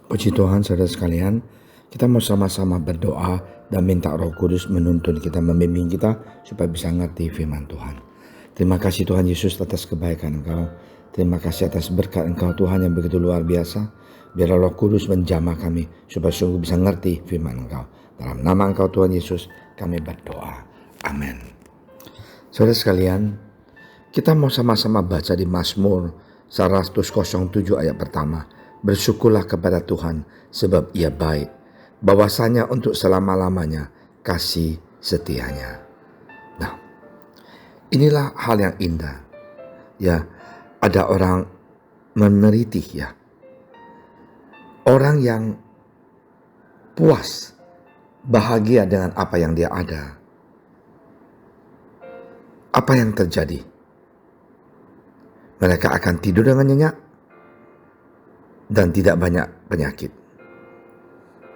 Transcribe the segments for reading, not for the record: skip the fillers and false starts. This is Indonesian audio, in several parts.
Puji Tuhan, saudara sekalian, kita mau sama-sama berdoa dan minta Roh Kudus menuntun kita, membimbing kita supaya bisa ngerti firman Tuhan. Terima kasih Tuhan Yesus atas kebaikan Engkau. Terima kasih atas berkat Engkau Tuhan yang begitu luar biasa. Biarlah Roh Kudus menjamah kami supaya sungguh bisa ngerti firman Engkau. Dalam nama Engkau Tuhan Yesus kami berdoa. Amin. Saudara sekalian, kita mau sama-sama baca di Mazmur 107 ayat pertama. Bersyukurlah kepada Tuhan sebab Ia baik, bahwasanya untuk selama-lamanya kasih setianya. Nah, inilah hal yang indah. Ya, ada orang meneliti ya. Orang yang puas, bahagia dengan apa yang dia ada. Apa yang terjadi? Mereka akan tidur dengan nyenyak dan tidak banyak penyakit.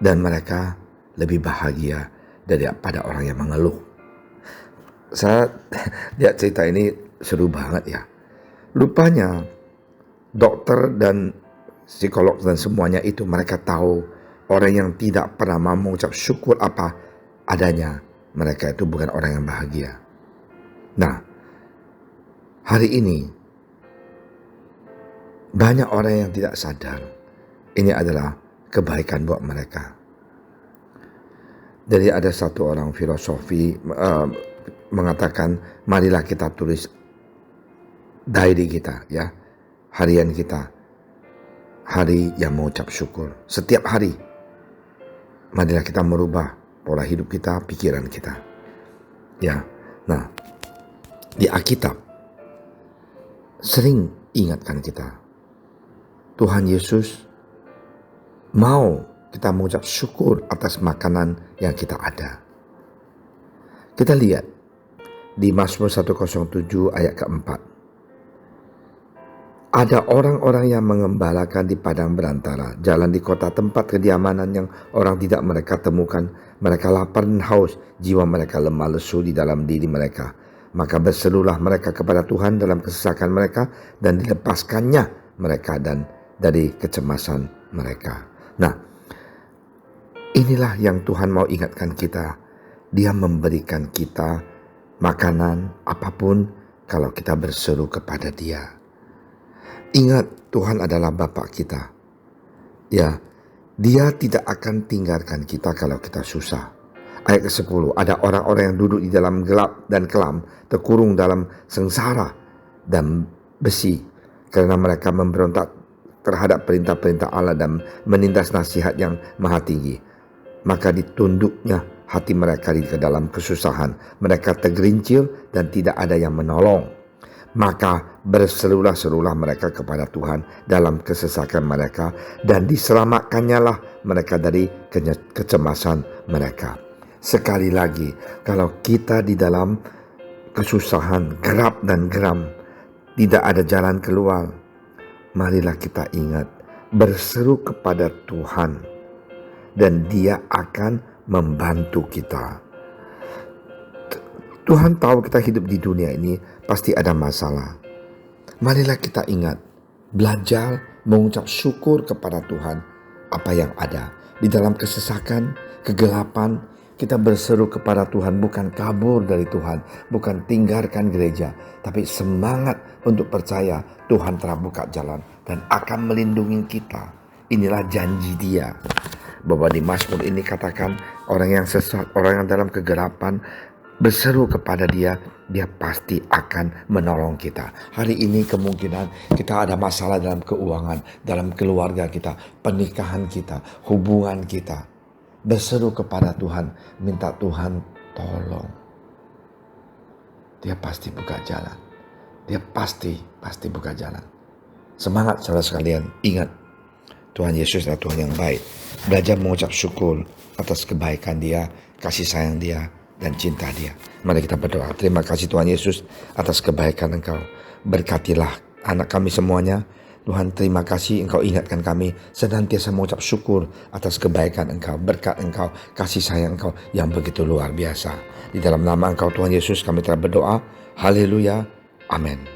Dan mereka lebih bahagia daripada orang yang mengeluh. Saya lihat cerita ini seru banget ya. Rupanya dokter dan psikolog dan semuanya itu mereka tahu orang yang tidak pernah mau mengucap syukur apa adanya, mereka itu bukan orang yang bahagia. Nah, hari ini banyak orang yang tidak sadar ini adalah kebaikan buat mereka. Jadi ada satu orang filosofi mengatakan, marilah kita tulis diary kita ya, harian kita, hari yang mengucap syukur. Setiap hari, marilah kita merubah pola hidup kita, pikiran kita. Ya, nah di Alkitab sering ingatkan kita. Tuhan Yesus mau kita mengucap syukur atas makanan yang kita ada. Kita lihat di Mazmur 107 ayat keempat. Ada orang-orang yang mengembalakan di padang berantara, jalan di kota tempat kediamanan yang orang tidak mereka temukan. Mereka lapar dan haus, jiwa mereka lemah lesu di dalam diri mereka. Maka berserulah mereka kepada Tuhan dalam kesesakan mereka dan dilepaskannya mereka dan dari kecemasan mereka. Nah, inilah yang Tuhan mau ingatkan kita. Dia memberikan kita makanan apapun kalau kita berseru kepada Dia. Ingat, Tuhan adalah Bapa kita. Ya, Dia tidak akan tinggalkan kita kalau kita susah. Ayat ke-10, ada orang-orang yang duduk di dalam gelap dan kelam, terkurung dalam sengsara dan besi, karena mereka memberontak terhadap perintah-perintah Allah dan menindas nasihat yang maha tinggi. Maka ditunduknya hati mereka di dalam kesusahan. Mereka tergerincir dan tidak ada yang menolong. Maka berserulah-serulah mereka kepada Tuhan dalam kesesakan mereka, dan diselamatkannya lah mereka dari kecemasan mereka. Sekali lagi, kalau kita di dalam kesusahan, gerap dan geram, tidak ada jalan keluar, marilah kita ingat, berseru kepada Tuhan, dan Dia akan membantu kita. Tuhan tahu kita hidup di dunia ini pasti ada masalah. Marilah kita ingat, belajar mengucap syukur kepada Tuhan apa yang ada. Di dalam kesesakan, kegelapan, kita berseru kepada Tuhan, bukan kabur dari Tuhan, bukan tinggalkan gereja, tapi semangat untuk percaya Tuhan telah buka jalan dan akan melindungi kita. Inilah janji Dia. Bahwa di Mazmur ini katakan, orang yang sesat, orang yang dalam kegelapan, berseru kepada Dia, Dia pasti akan menolong kita. Hari ini kemungkinan kita ada masalah dalam keuangan, dalam keluarga kita, pernikahan kita, hubungan kita. Berseru kepada Tuhan, minta Tuhan tolong. Dia pasti buka jalan. Dia pasti buka jalan. Semangat saudara sekalian, ingat Tuhan Yesus adalah Tuhan yang baik. Belajar mengucap syukur atas kebaikan Dia, kasih sayang Dia, dan cinta Dia. Mari kita berdoa. Terima kasih Tuhan Yesus atas kebaikan Engkau. Berkatilah anak kami semuanya. Tuhan, terima kasih Engkau ingatkan kami senantiasa mengucap syukur atas kebaikan Engkau, berkat Engkau, kasih sayang Engkau yang begitu luar biasa. Di dalam nama Engkau Tuhan Yesus kami telah berdoa. Haleluya. Amin.